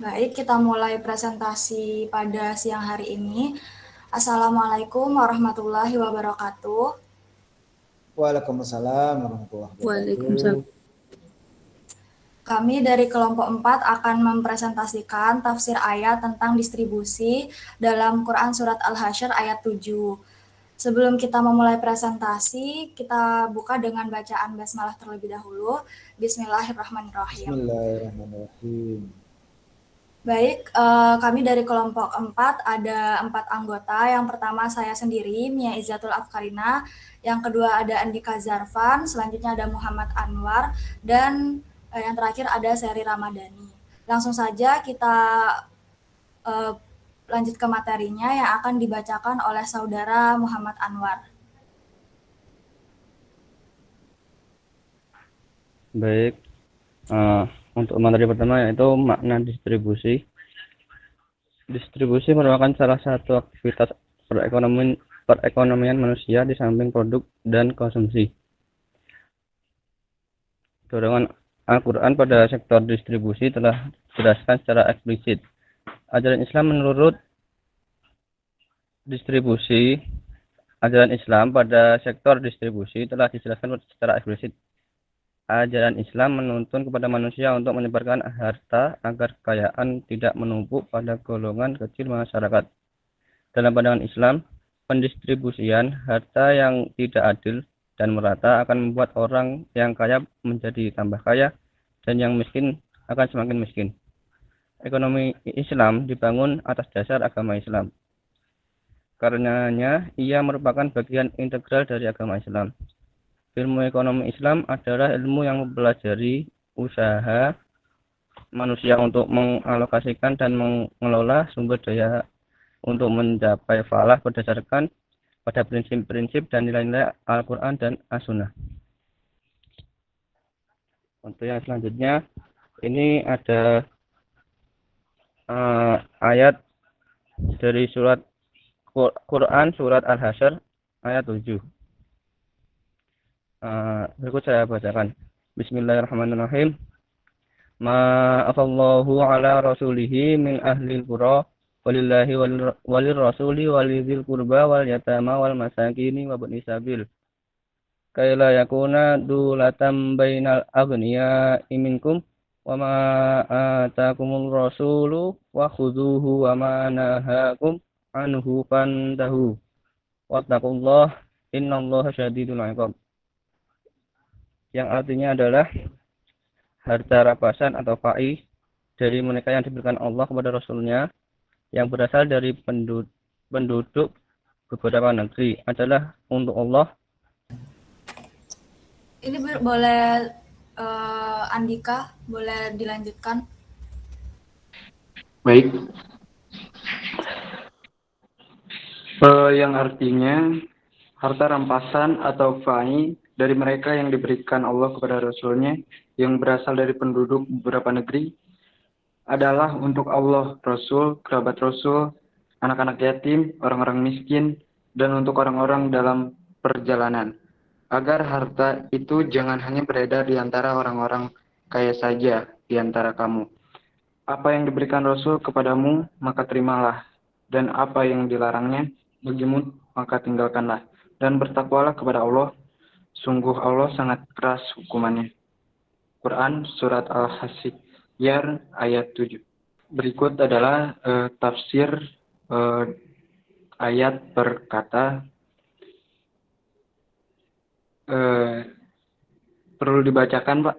Baik, kita mulai presentasi pada siang hari ini. Assalamualaikum warahmatullahi wabarakatuh. Waalaikumsalam warahmatullahi Waalaikumsalam. wabarakatuh. Kami dari kelompok 4 akan mempresentasikan tafsir ayat tentang distribusi dalam Quran Surat Al-Hasyr ayat 7. Sebelum kita memulai presentasi, kita buka dengan bacaan basmalah terlebih dahulu. Bismillahirrahmanirrahim. Bismillahirrahmanirrahim. Baik, kami dari kelompok 4 ada 4 anggota. Yang pertama saya sendiri, Mia Izzatul Afkarina. Yang kedua ada Andika Zarfan, selanjutnya ada Muhammad Anwar, dan yang terakhir ada Seri Ramadhani. Langsung saja kita lanjut ke materinya yang akan dibacakan oleh saudara Muhammad Anwar. Baik, untuk materi pertama yaitu makna distribusi. Distribusi merupakan salah satu aktivitas perekonomian manusia di samping produk dan konsumsi. Dorongan Al-Quran pada sektor distribusi telah dijelaskan secara eksplisit. Ajaran Islam menurut distribusi, ajaran Islam pada sektor distribusi telah dijelaskan secara eksplisit. Ajaran Islam menuntun kepada manusia untuk menyebarkan harta agar kekayaan tidak menumpuk pada golongan kecil masyarakat. Dalam pandangan Islam, pendistribusian harta yang tidak adil dan merata akan membuat orang yang kaya menjadi tambah kaya dan yang miskin akan semakin miskin. Ekonomi Islam dibangun atas dasar agama Islam. Karenanya, ia merupakan bagian integral dari agama Islam. Ilmu ekonomi Islam adalah ilmu yang mempelajari usaha manusia untuk mengalokasikan dan mengelola sumber daya untuk mencapai falah berdasarkan pada prinsip-prinsip dan nilai-nilai Al-Quran dan As-Sunnah. Untuk yang selanjutnya, ini ada ayat dari surat Quran surat Al-Hasyr ayat 7. Berikut saya bacakan. Bismillahirrahmanirrahim. Ma'afallahu ala rasulihi min ahlil qura walillahi walir rasuli walidhil qurba wal yatama wal masakini wa bani sabil. Kaila yakuna dulatam bainal aghniya minkum wa ma atakumur rasulu wa khudhuhu wa ma nahakum anhu fantahu. Wattaqullah innallaha syadidul 'iqab. Yang artinya adalah harta rampasan atau fa'i dari mereka yang diberikan Allah kepada Rasulnya yang berasal dari penduduk beberapa negeri adalah untuk Allah. Ini boleh Andika, boleh dilanjutkan? Baik. Yang artinya harta rampasan atau fa'i dari mereka yang diberikan Allah kepada Rasulnya yang berasal dari penduduk beberapa negeri adalah untuk Allah, Rasul, kerabat Rasul, anak-anak yatim, orang-orang miskin, dan untuk orang-orang dalam perjalanan. Agar harta itu jangan hanya beredar di antara orang-orang kaya saja di antara kamu. Apa yang diberikan Rasul kepadamu, maka terimalah. Dan apa yang dilarangnya bagimu, maka tinggalkanlah. Dan bertakwalah kepada Allah. Sungguh Allah sangat keras hukumannya. Quran Surat Al-Hasyr ayat 7. Berikut adalah tafsir ayat per kata. Perlu dibacakan, Pak?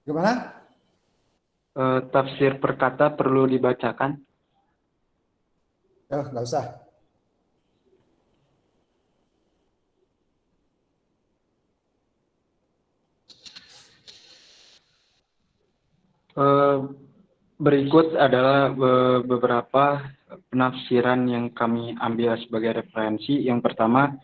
Gimana? Tafsir per kata perlu dibacakan. Nggak usah. Berikut adalah beberapa penafsiran yang kami ambil sebagai referensi. Yang pertama,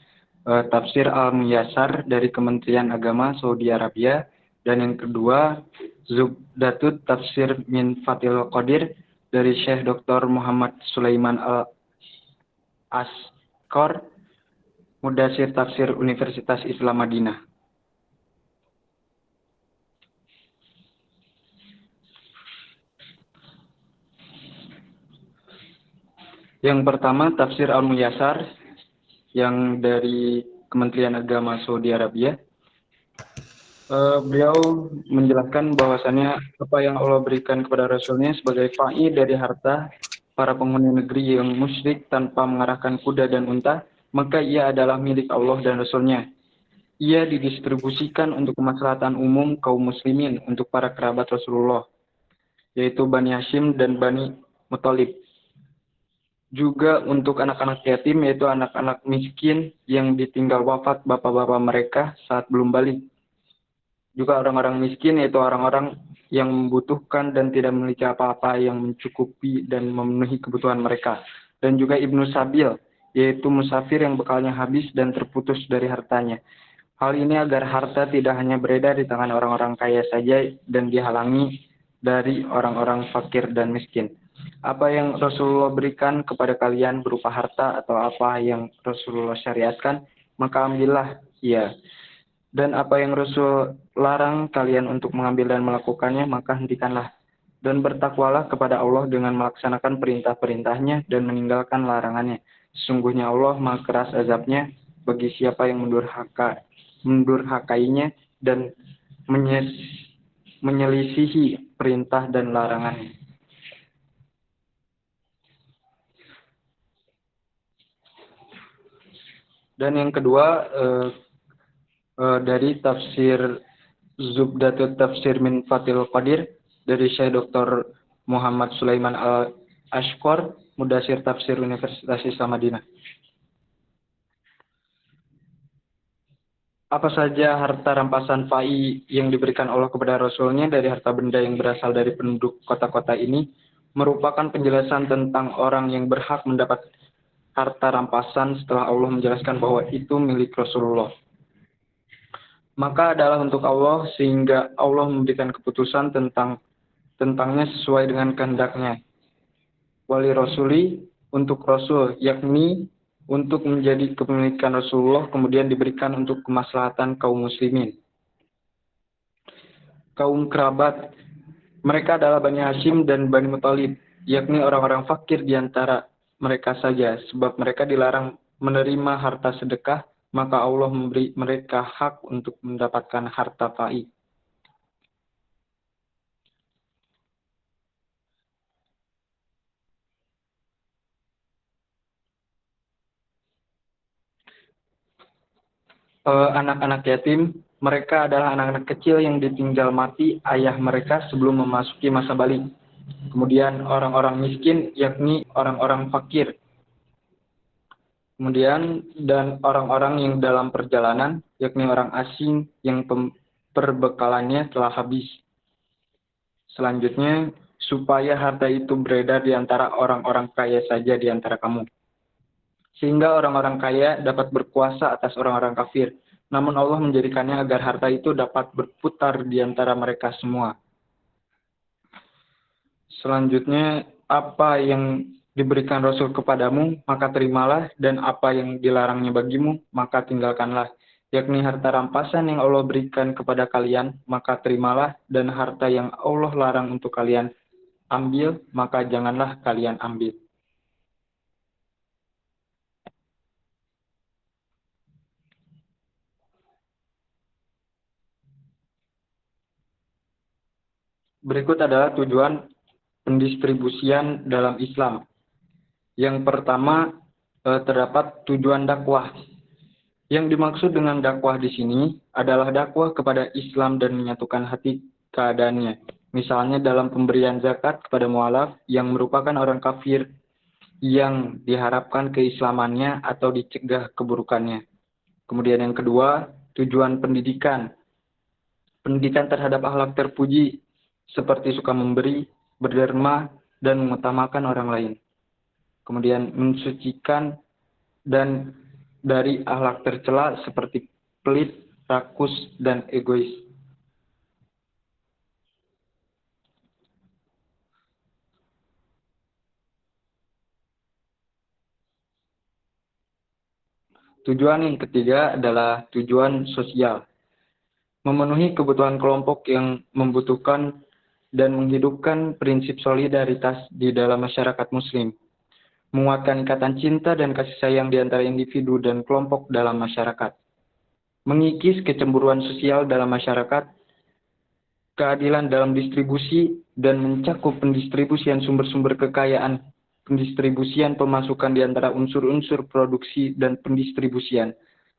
tafsir Al-Muyassar dari Kementerian Agama Saudi Arabia. Dan yang kedua, Zubdatut Tafsir min Fathil Qadir dari Syekh Dr. Muhammad Sulaiman Al-Askor, Mudasir Tafsir Universitas Islam Madinah. Yang pertama, tafsir Al-Muyassar yang dari Kementerian Agama Saudi Arabia. Beliau menjelaskan bahwasannya apa yang Allah berikan kepada Rasulnya sebagai fa'i dari harta para penghuni negeri yang musyrik tanpa mengarahkan kuda dan unta, maka ia adalah milik Allah dan Rasulnya. Ia didistribusikan untuk kemaslahatan umum kaum muslimin untuk para kerabat Rasulullah, yaitu Bani Hashim dan Bani Muthalib. Juga untuk anak-anak yatim, yaitu anak-anak miskin yang ditinggal wafat bapak-bapak mereka saat belum balik. Juga orang-orang miskin, yaitu orang-orang yang membutuhkan dan tidak memiliki apa-apa yang mencukupi dan memenuhi kebutuhan mereka. Dan juga Ibnu Sabil, yaitu musafir yang bekalnya habis dan terputus dari hartanya. Hal ini agar harta tidak hanya beredar di tangan orang-orang kaya saja dan dihalangi dari orang-orang fakir dan miskin. Apa yang Rasulullah berikan kepada kalian berupa harta atau apa yang Rasulullah syariatkan, maka ambillah ia. Dan apa yang Rasul larang kalian untuk mengambil dan melakukannya, maka hentikanlah. Dan bertakwalah kepada Allah dengan melaksanakan perintah-perintahnya dan meninggalkan larangannya. Sesungguhnya Allah maha keras azabnya bagi siapa yang mendurhakainya dan menyelisihi perintah dan larangannya. Dan yang kedua, dari tafsir Zubdatut Tafsir min Fathil Qadir dari Syekh Dr. Muhammad Sulaiman Al-Ashqar, Mudasir Tafsir Universitas Islam Madinah. Apa saja harta rampasan fa'i yang diberikan Allah kepada Rasulnya dari harta benda yang berasal dari penduduk kota-kota ini merupakan penjelasan tentang orang yang berhak mendapat harta rampasan setelah Allah menjelaskan bahwa itu milik Rasulullah. Maka adalah untuk Allah sehingga Allah memberikan keputusan tentangnya sesuai dengan kehendaknya. Wali Rasuli untuk Rasul, yakni untuk menjadi kepemilikan Rasulullah, kemudian diberikan untuk kemaslahatan kaum muslimin. Kaum kerabat, mereka adalah Bani Hashim dan Bani Muthalib, yakni orang-orang fakir di antara mereka saja, sebab mereka dilarang menerima harta sedekah, maka Allah memberi mereka hak untuk mendapatkan harta fa'i. Anak-anak yatim, mereka adalah anak-anak kecil yang ditinggal mati ayah mereka sebelum memasuki masa balik. Kemudian orang-orang miskin, yakni orang-orang fakir. Kemudian dan orang-orang yang dalam perjalanan, yakni orang asing yang perbekalannya telah habis. Selanjutnya, supaya harta itu beredar di antara orang-orang kaya saja di antara kamu. Sehingga orang-orang kaya dapat berkuasa atas orang-orang kafir. Namun Allah menjadikannya agar harta itu dapat berputar di antara mereka semua. Selanjutnya, apa yang diberikan Rasul kepadamu, maka terimalah, dan apa yang dilarangnya bagimu, maka tinggalkanlah. Yakni harta rampasan yang Allah berikan kepada kalian, maka terimalah, dan harta yang Allah larang untuk kalian ambil, maka janganlah kalian ambil. Berikut adalah tujuan pendistribusian dalam Islam. Yang pertama, terdapat tujuan dakwah. Yang dimaksud dengan dakwah di sini adalah dakwah kepada Islam dan menyatukan hati keadaannya. Misalnya dalam pemberian zakat kepada mualaf yang merupakan orang kafir yang diharapkan keislamannya atau dicegah keburukannya. Kemudian yang kedua, tujuan pendidikan. Pendidikan terhadap akhlak terpuji seperti suka memberi, berderma, dan mengutamakan orang lain. Kemudian mensucikan dan dari akhlak tercela seperti pelit, rakus, dan egois. Tujuan yang ketiga adalah tujuan sosial. Memenuhi kebutuhan kelompok yang membutuhkan dan menghidupkan prinsip solidaritas di dalam masyarakat muslim. menguatkan ikatan cinta dan kasih sayang di antara individu dan kelompok dalam masyarakat, mengikis kecemburuan sosial dalam masyarakat, keadilan dalam distribusi, dan mencakup pendistribusian sumber-sumber kekayaan, pendistribusian pemasukan di antara unsur-unsur produksi dan pendistribusian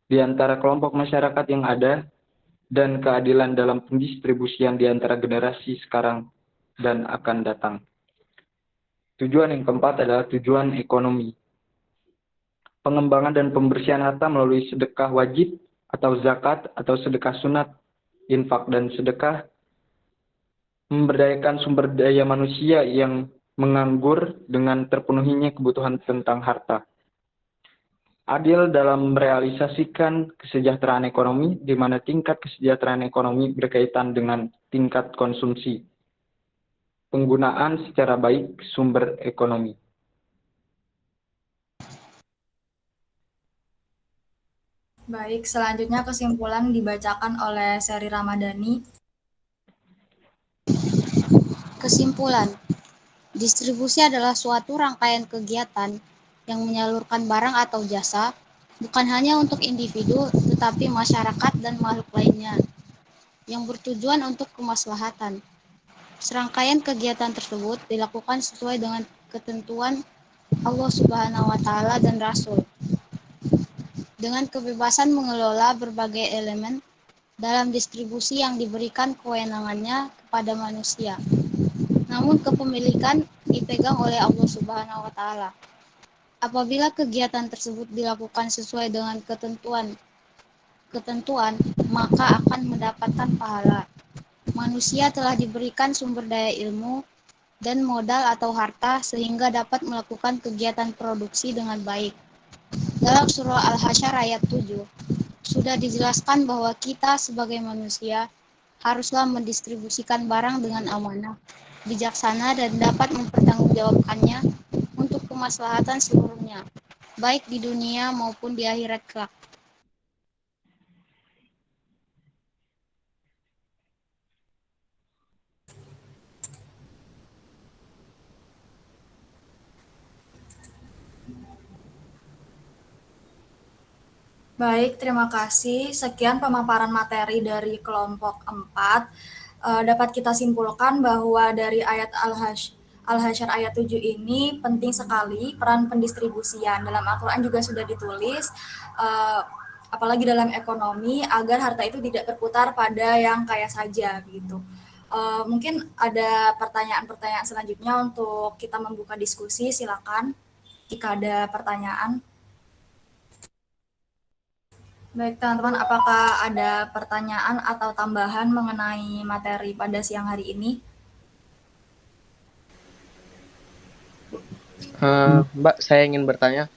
di antara kelompok masyarakat yang ada, dan keadilan dalam pendistribusian di antara generasi sekarang dan akan datang. Tujuan yang keempat adalah tujuan ekonomi. Pengembangan dan pembersihan harta melalui sedekah wajib atau zakat atau sedekah sunat, infak dan sedekah, memberdayakan sumber daya manusia yang menganggur dengan terpenuhinya kebutuhan tentang harta. Adil dalam merealisasikan kesejahteraan ekonomi, di mana tingkat kesejahteraan ekonomi berkaitan dengan tingkat konsumsi. Penggunaan secara baik sumber ekonomi. Baik, selanjutnya kesimpulan dibacakan oleh Seri Ramadhani. Kesimpulan, distribusi adalah suatu rangkaian kegiatan yang menyalurkan barang atau jasa, bukan hanya untuk individu, tetapi masyarakat dan makhluk lainnya, yang bertujuan untuk kemaslahatan. Serangkaian kegiatan tersebut dilakukan sesuai dengan ketentuan Allah Subhanahu wa Ta'ala dan Rasul, dengan kebebasan mengelola berbagai elemen dalam distribusi yang diberikan kewenangannya kepada manusia. Namun kepemilikan dipegang oleh Allah Subhanahu wa Ta'ala. Apabila kegiatan tersebut dilakukan sesuai dengan ketentuan, maka akan mendapatkan pahala. Manusia telah diberikan sumber daya ilmu dan modal atau harta sehingga dapat melakukan kegiatan produksi dengan baik. Dalam surah Al-Hasyr ayat 7, sudah dijelaskan bahwa kita sebagai manusia haruslah mendistribusikan barang dengan amanah, bijaksana, dan dapat mempertanggungjawabkannya untuk kemaslahatan seluruhnya, baik di dunia maupun di akhirat kelak. Baik, terima kasih. Sekian pemaparan materi dari kelompok 4. Dapat kita simpulkan bahwa dari ayat Al-Hasyr ayat 7 ini penting sekali peran pendistribusian. Dalam Al-Quran juga sudah ditulis, apalagi dalam ekonomi, agar harta itu tidak berputar pada yang kaya saja, begitu. Mungkin ada pertanyaan-pertanyaan selanjutnya untuk kita membuka diskusi, silakan jika ada pertanyaan. Baik teman-teman, apakah ada pertanyaan atau tambahan mengenai materi pada siang hari ini? Mbak, saya ingin bertanya.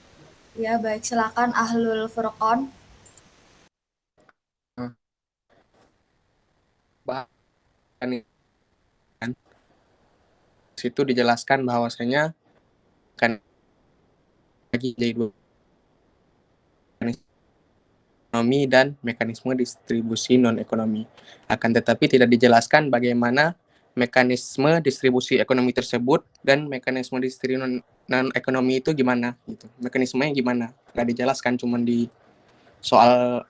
Ya, baik, silakan Ahlul Furqon. Situ dijelaskan bahwasanya kan lagi jadi dua ekonomi dan mekanisme distribusi non-ekonomi. Akan tetapi tidak dijelaskan bagaimana mekanisme distribusi ekonomi tersebut dan mekanisme distribusi non-ekonomi itu gimana gitu. Mekanismenya gimana? Nggak dijelaskan, cuman di soal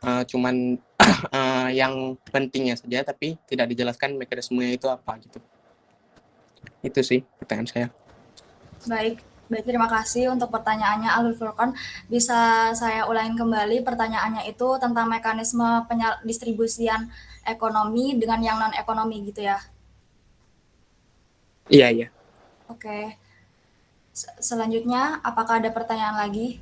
yang pentingnya saja, tapi tidak dijelaskan mekanismenya itu apa gitu. Itu sih pertanyaan saya. Baik, terima kasih untuk pertanyaannya Ahlul Furqon. Bisa saya ulangin kembali pertanyaannya itu tentang mekanisme distribusian ekonomi dengan yang non-ekonomi gitu ya? Iya. Oke. Selanjutnya, apakah ada pertanyaan lagi?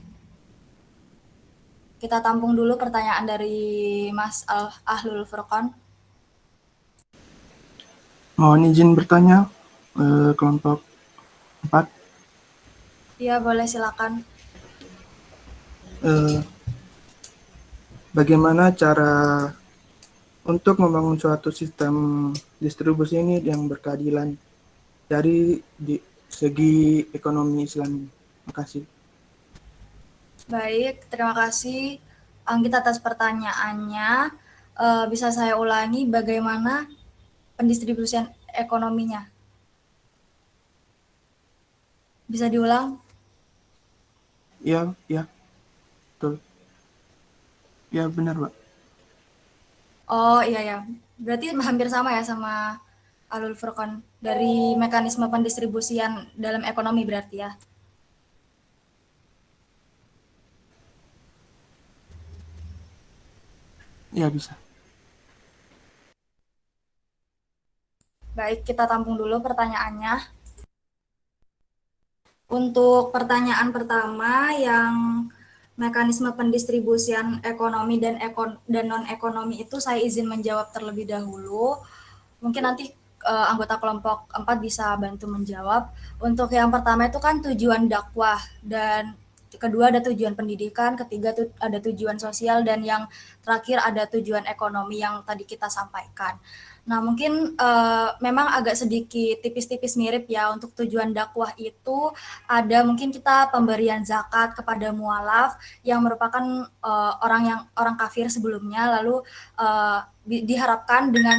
Kita tampung dulu pertanyaan dari Mas Ahlul Furqon. Mohon izin bertanya, kelompok 4. Iya, boleh, silakan. Bagaimana cara untuk membangun suatu sistem distribusi ini yang berkeadilan dari segi ekonomi Islam? Terima kasih. Baik, terima kasih Anggit atas pertanyaannya. Bisa saya ulangi bagaimana pendistribusian ekonominya? Bisa diulang? Ya, ya, betul. Ya, benar, Pak. Oh iya ya, berarti hampir sama ya sama Alul Furqan dari mekanisme pendistribusian dalam ekonomi berarti ya. Ya, bisa. Baik, kita tampung dulu pertanyaannya. Untuk pertanyaan pertama yang mekanisme pendistribusian ekonomi dan non ekonomi itu saya izin menjawab terlebih dahulu. Mungkin nanti anggota kelompok 4 bisa bantu menjawab. Untuk yang pertama itu kan tujuan dakwah dan kedua ada tujuan pendidikan, ketiga ada tujuan sosial dan yang terakhir ada tujuan ekonomi yang tadi kita sampaikan. Nah, mungkin memang agak sedikit tipis-tipis mirip ya untuk tujuan dakwah itu ada mungkin kita pemberian zakat kepada mualaf yang merupakan orang kafir sebelumnya lalu diharapkan dengan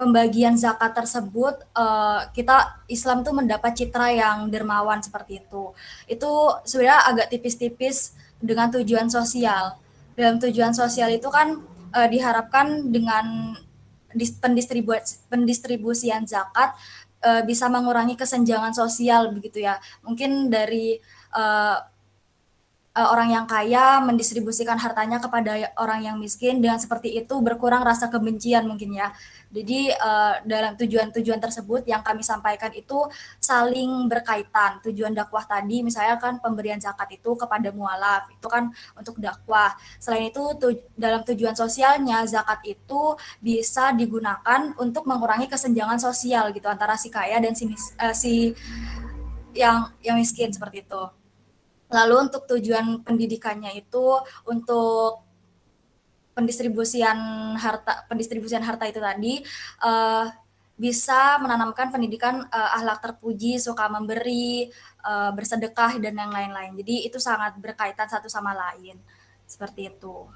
pembagian zakat tersebut kita Islam tuh mendapat citra yang dermawan seperti itu. Itu sebenarnya agak tipis-tipis dengan tujuan sosial. Dalam tujuan sosial itu kan diharapkan dengan pendistribusian zakat bisa mengurangi kesenjangan sosial begitu ya. Mungkin dari uh, orang yang kaya mendistribusikan hartanya kepada orang yang miskin dengan seperti itu berkurang rasa kebencian mungkin ya. Jadi dalam tujuan-tujuan tersebut yang kami sampaikan itu saling berkaitan. Tujuan dakwah tadi misalnya kan pemberian zakat itu kepada mualaf, itu kan untuk dakwah. Selain itu dalam tujuan sosialnya zakat itu bisa digunakan untuk mengurangi kesenjangan sosial gitu antara si kaya dan si yang miskin seperti itu. Lalu untuk tujuan pendidikannya itu untuk pendistribusian harta itu tadi bisa menanamkan pendidikan akhlak terpuji, suka memberi, bersedekah dan yang lain-lain. Jadi itu sangat berkaitan satu sama lain. Seperti itu.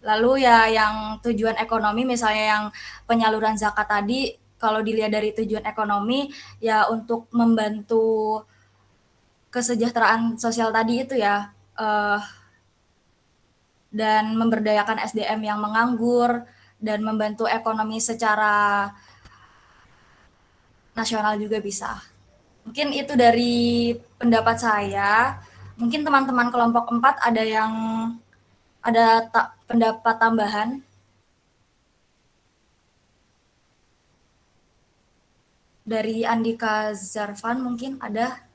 Lalu ya yang tujuan ekonomi misalnya yang penyaluran zakat tadi kalau dilihat dari tujuan ekonomi ya untuk membantu kesejahteraan sosial tadi itu ya, dan memberdayakan SDM yang menganggur dan membantu ekonomi secara nasional juga bisa. Mungkin itu dari pendapat saya. Mungkin teman-teman kelompok 4 ada yang ada pendapat tambahan dari Andika Zarfan mungkin ada.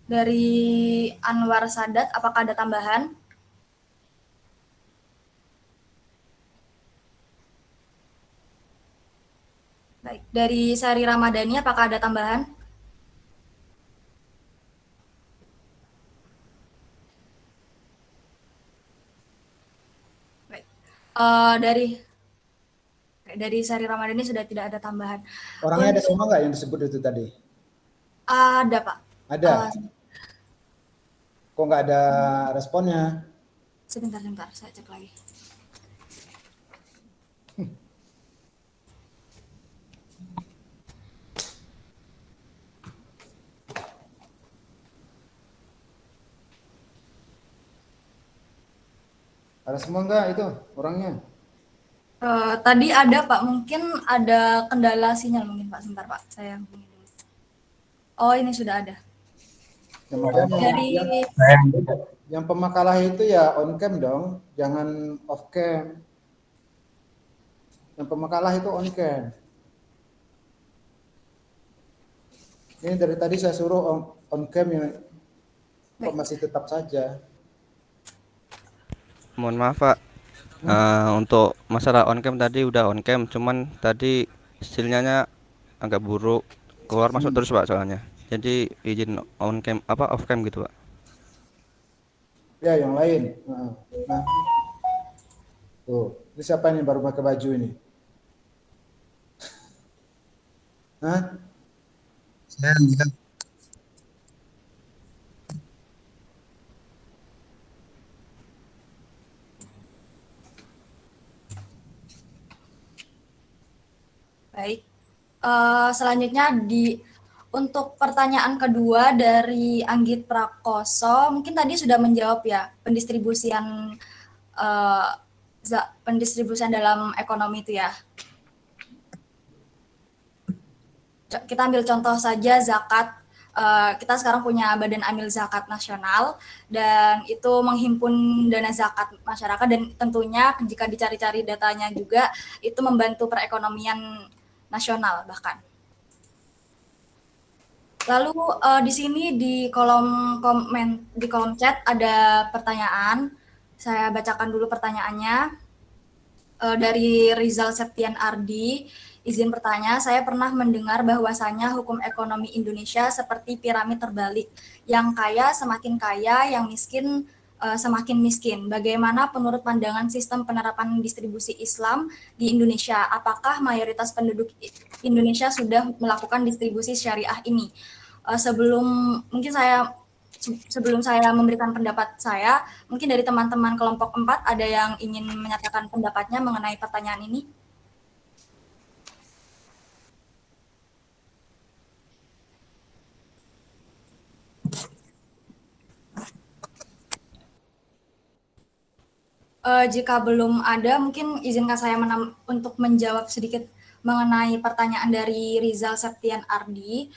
Dari Anwar Sadat, apakah ada tambahan? Baik, dari Sari Ramadhani, apakah ada tambahan? Baik, dari Sari Ramadhani sudah tidak ada tambahan. Orangnya ada semua nggak yang disebut itu tadi? Ada, Pak. Ada. Kok nggak ada responnya? Sebentar, saya cek lagi. Ada semua nggak itu orangnya? Tadi ada Pak, mungkin ada kendala sinyal mungkin Pak. Sebentar Pak, saya hubungi dulu. Oh ini sudah ada. Yang pemakalah itu ya on cam dong, jangan off cam. Yang pemakalah itu on cam. Ini dari tadi saya suruh on cam ya, kok masih tetap saja. Mohon maaf Pak, untuk masalah on cam tadi udah on cam, cuman tadi sinyalnya agak buruk, keluar masuk terus Pak soalnya. Jadi izin on cam off cam gitu Pak. Ya yang lain. Nah. Tuh, ini siapa ini baru pakai baju ini? Hah? Saya lihat. Baik. Selanjutnya untuk pertanyaan kedua dari Anggit Prakoso, mungkin tadi sudah menjawab ya eh, pendistribusian dalam ekonomi itu ya. Kita ambil contoh saja zakat. Kita sekarang punya Badan Amil Zakat Nasional dan itu menghimpun dana zakat masyarakat, dan tentunya jika dicari-cari datanya juga itu membantu perekonomian nasional bahkan. Lalu di sini di kolom chat ada pertanyaan. Saya bacakan dulu pertanyaannya. Dari Rizal Septian Ardi, izin bertanya, saya pernah mendengar bahwasanya hukum ekonomi Indonesia seperti piramid terbalik, yang kaya semakin kaya, yang miskin semakin miskin. Bagaimana menurut pandangan sistem penerapan distribusi Islam di Indonesia? Apakah mayoritas penduduk Indonesia sudah melakukan distribusi syariah ini? Sebelum saya memberikan pendapat saya, mungkin dari teman-teman kelompok 4 ada yang ingin menyatakan pendapatnya mengenai pertanyaan ini? Jika belum ada, mungkin izinkan saya untuk menjawab sedikit mengenai pertanyaan dari Rizal Septian Ardi.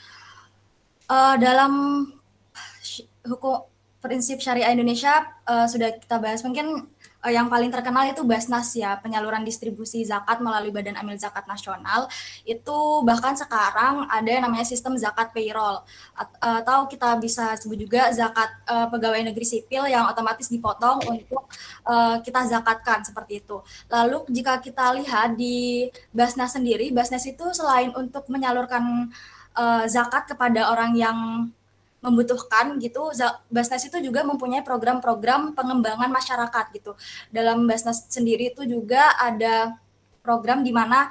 Dalam hukum prinsip syariah Indonesia sudah kita bahas, mungkin yang paling terkenal itu Basnas ya, penyaluran distribusi zakat melalui Badan Amil Zakat Nasional. Itu bahkan sekarang ada yang namanya sistem zakat payroll, atau kita bisa sebut juga zakat pegawai negeri sipil yang otomatis dipotong untuk kita zakatkan, seperti itu. Lalu jika kita lihat di Basnas sendiri, Basnas itu selain untuk menyalurkan zakat kepada orang yang membutuhkan gitu, Basnas itu juga mempunyai program-program pengembangan masyarakat gitu. Dalam Basnas sendiri itu juga ada program di mana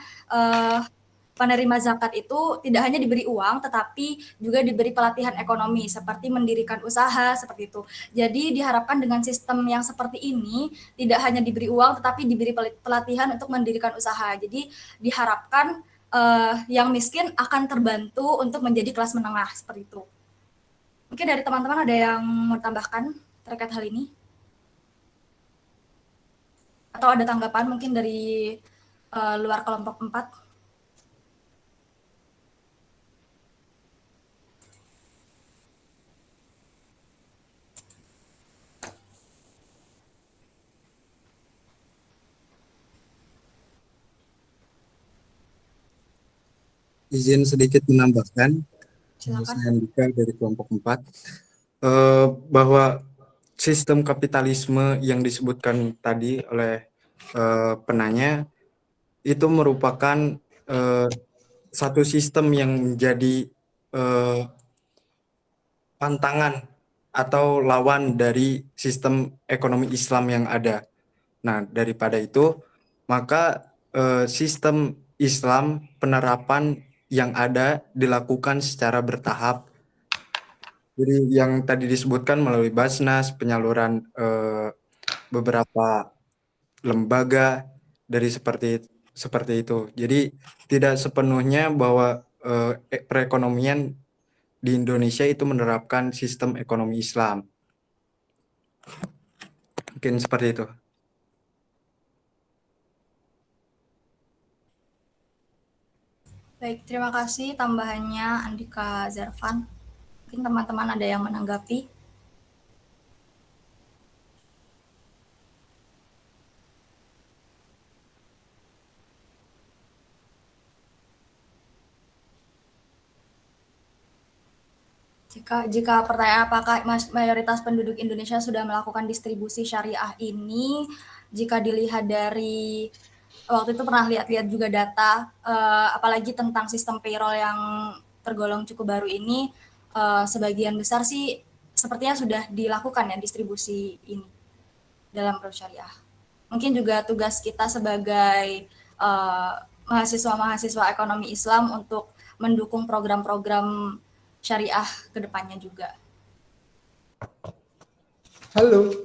penerima zakat itu tidak hanya diberi uang, tetapi juga diberi pelatihan ekonomi seperti mendirikan usaha, seperti itu. Jadi diharapkan dengan sistem yang seperti ini tidak hanya diberi uang, tetapi diberi pelatihan untuk mendirikan usaha. Jadi diharapkan yang miskin akan terbantu untuk menjadi kelas menengah, seperti itu. Mungkin dari teman-teman ada yang mau tambahkan terkait hal ini? Atau ada tanggapan mungkin dari luar kelompok 4? Izin sedikit menambahkan, Silakan. saya Andika dari kelompok 4, bahwa sistem kapitalisme yang disebutkan tadi oleh penanya itu merupakan satu sistem yang menjadi pantangan atau lawan dari sistem ekonomi Islam yang ada. Nah, daripada itu, maka sistem Islam penerapan yang ada dilakukan secara bertahap. Jadi yang tadi disebutkan melalui Basnas, penyaluran beberapa lembaga dari seperti itu. Jadi tidak sepenuhnya bahwa perekonomian di Indonesia itu menerapkan sistem ekonomi Islam. Mungkin seperti itu. Baik, terima kasih tambahannya Andika Zervan. Mungkin teman-teman ada yang menanggapi? Jika pertanyaan apakah mayoritas penduduk Indonesia sudah melakukan distribusi syariah ini, jika dilihat dari waktu itu pernah lihat-lihat juga data, apalagi tentang sistem payroll yang tergolong cukup baru ini, sebagian besar sih sepertinya sudah dilakukan ya distribusi ini dalam produk syariah. Mungkin juga tugas kita sebagai mahasiswa-mahasiswa ekonomi Islam untuk mendukung program-program syariah ke depannya juga. Halo.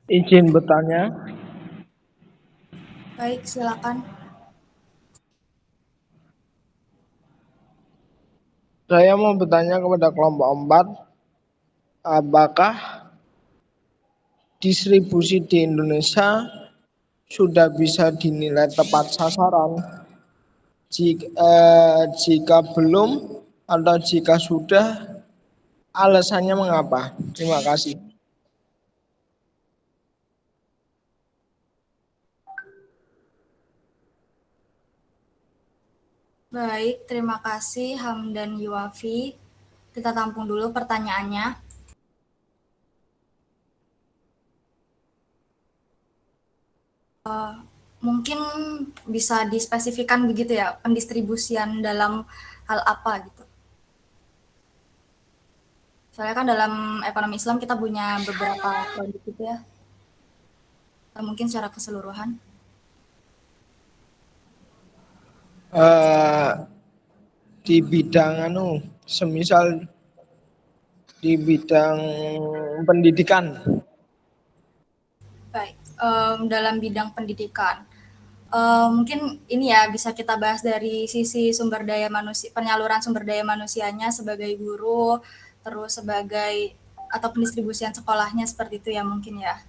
Izin bertanya. Baik, silakan. Saya mau bertanya kepada kelompok 4, apakah distribusi di Indonesia sudah bisa dinilai tepat sasaran? Jika belum atau jika sudah, alasannya mengapa? Terima kasih. Baik, terima kasih Hamdan Yuwafi. Kita tampung dulu pertanyaannya. Mungkin bisa dispesifikan begitu ya, pendistribusian dalam hal apa gitu. Soalnya kan dalam ekonomi Islam kita punya beberapa produk gitu ya. Atau mungkin secara keseluruhan. Di bidang semisal di bidang pendidikan. Baik, dalam bidang pendidikan. Mungkin ini ya bisa kita bahas dari sisi sumber daya manusia, penyaluran sumber daya manusianya sebagai guru, terus sebagai atau pendistribusian sekolahnya seperti itu ya mungkin ya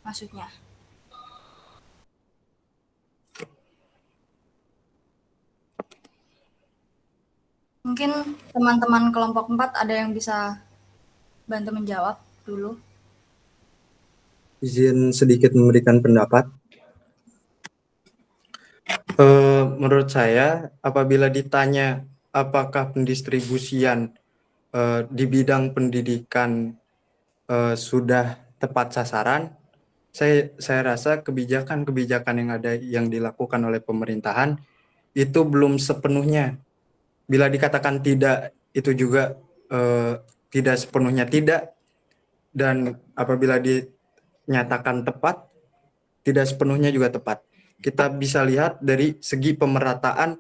maksudnya. Mungkin teman-teman kelompok 4 ada yang bisa bantu menjawab dulu. Izin sedikit memberikan pendapat. Menurut saya, apabila ditanya apakah pendistribusian di bidang pendidikan sudah tepat sasaran, saya rasa kebijakan-kebijakan yang ada yang dilakukan oleh pemerintahan itu belum sepenuhnya. Bila dikatakan tidak, itu juga tidak sepenuhnya tidak, dan apabila dinyatakan tepat, tidak sepenuhnya juga tepat. Kita bisa lihat dari segi pemerataan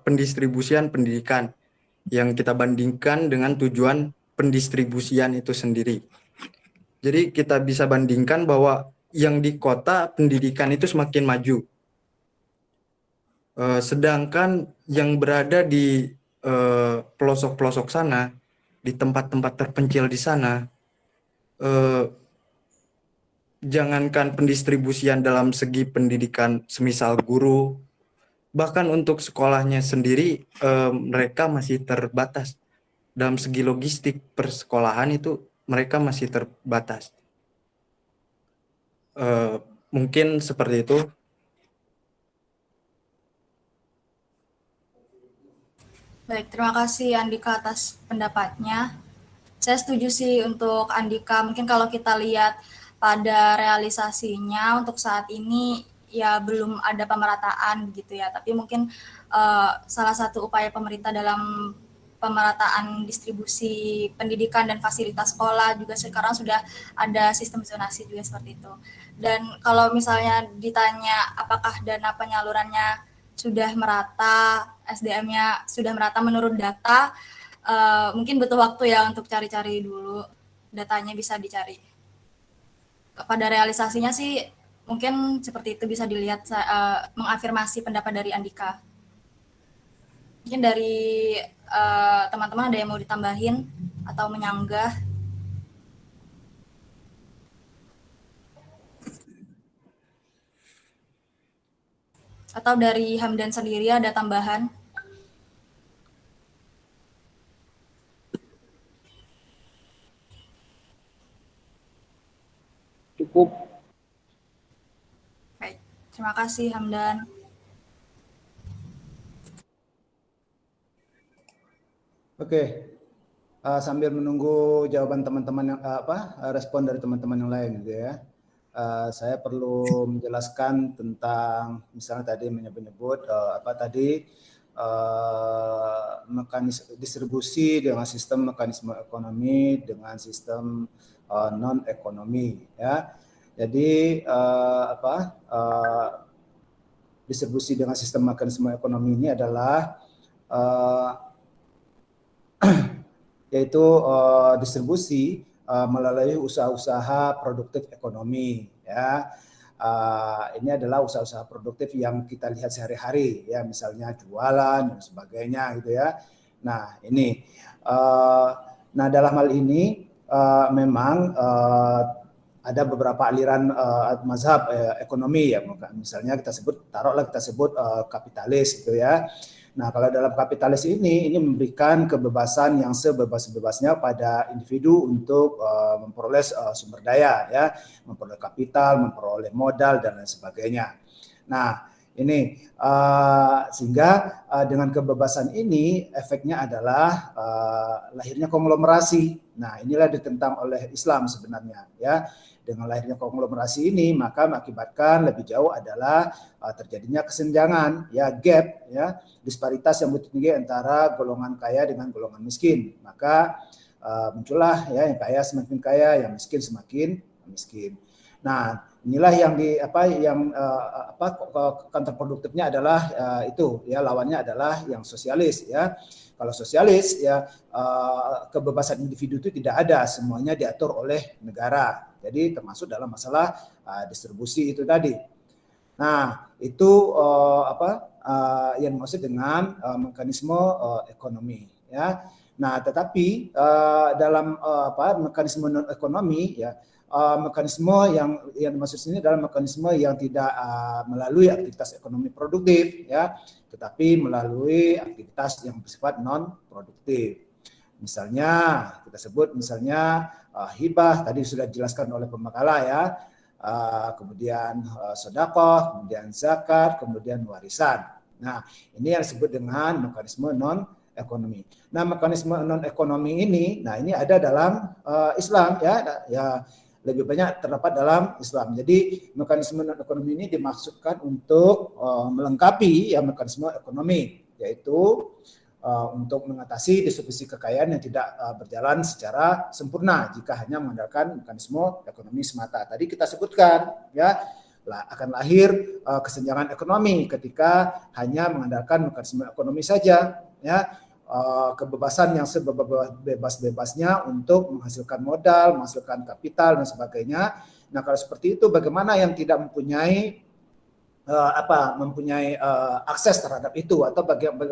pendistribusian pendidikan yang kita bandingkan dengan tujuan pendistribusian itu sendiri. Jadi kita bisa bandingkan bahwa yang di kota pendidikan itu semakin maju, sedangkan yang berada di pelosok-pelosok sana, di tempat-tempat terpencil di sana, jangankan pendistribusian dalam segi pendidikan semisal guru, bahkan untuk sekolahnya sendiri mereka masih terbatas. Dalam segi logistik persekolahan itu mereka masih terbatas. Mungkin seperti itu. Baik, terima kasih Andika atas pendapatnya. Saya setuju sih untuk Andika. Mungkin kalau kita lihat pada realisasinya untuk saat ini ya belum ada pemerataan gitu ya. Tapi mungkin salah satu upaya pemerintah dalam pemerataan distribusi pendidikan dan fasilitas sekolah juga sekarang sudah ada sistem zonasi juga seperti itu. Dan kalau misalnya ditanya apakah dana penyalurannya sudah merata, SDM-nya sudah merata menurut data, mungkin butuh waktu ya untuk cari-cari dulu, datanya bisa dicari. Pada realisasinya sih mungkin seperti itu bisa dilihat, mengafirmasi pendapat dari Andika. Mungkin dari teman-teman ada yang mau ditambahin atau menyanggah? Atau dari Hamdan sendiri ada tambahan? Cukup. Baik, terima kasih Hamdan. Oke, sambil menunggu jawaban teman-teman yang respon dari teman-teman yang lain gitu ya. Saya perlu menjelaskan tentang misalnya tadi menyebut mekanisme distribusi dengan sistem mekanisme ekonomi dengan sistem non ekonomi ya. Jadi distribusi dengan sistem mekanisme ekonomi ini adalah yaitu distribusi melalui usaha-usaha produktif ekonomi ya. ini adalah usaha-usaha produktif yang kita lihat sehari-hari, ya, misalnya jualan dan sebagainya gitu ya. Nah ini, nah dalam hal ini memang ada beberapa aliran mazhab ekonomi ya, misalnya kita sebut, taruhlah kita sebut kapitalis gitu ya. Nah, kalau dalam kapitalis ini memberikan kebebasan yang sebebas-bebasnya pada individu untuk memperoleh sumber daya, ya, memperoleh kapital, memperoleh modal dan lain sebagainya. Nah, ini sehingga dengan kebebasan ini efeknya adalah lahirnya konglomerasi. Nah, inilah ditentang oleh Islam sebenarnya, ya. Dengan lahirnya konglomerasi ini maka mengakibatkan lebih jauh adalah terjadinya kesenjangan, ya, gap, ya, disparitas yang begitu tinggi antara golongan kaya dengan golongan miskin. Maka muncullah, ya, yang kaya semakin kaya, yang miskin semakin miskin. Nah, inilah yang kontraproduktifnya adalah itu, ya, lawannya adalah yang sosialis, ya. Kalau sosialis, ya, kebebasan individu itu tidak ada, semuanya diatur oleh negara. Jadi termasuk dalam masalah distribusi itu tadi. Nah, itu yang dimaksud dengan mekanisme ekonomi, ya. Nah, tetapi dalam mekanisme non ekonomi, ya, mekanisme yang dimaksud sini adalah mekanisme yang tidak melalui aktivitas ekonomi produktif, ya, tetapi melalui aktivitas yang bersifat non produktif. Misalnya kita sebut misalnya hibah, tadi sudah dijelaskan oleh pembekala, ya, kemudian sedekah, kemudian zakat, kemudian warisan. Nah, ini yang disebut dengan mekanisme non ekonomi. Nah, mekanisme non ekonomi ini, nah ini ada dalam Islam, ya lebih banyak terdapat dalam Islam. Jadi mekanisme non ekonomi ini dimaksudkan untuk melengkapi ya mekanisme ekonomi, yaitu untuk mengatasi distribusi kekayaan yang tidak berjalan secara sempurna jika hanya mengandalkan mekanisme ekonomi semata. Tadi kita sebutkan, ya, akan lahir kesenjangan ekonomi ketika hanya mengandalkan mekanisme ekonomi saja, ya. Kebebasan yang sebebas-bebasnya untuk menghasilkan modal, menghasilkan kapital dan sebagainya. Nah, kalau seperti itu bagaimana yang tidak mempunyai akses terhadap itu, atau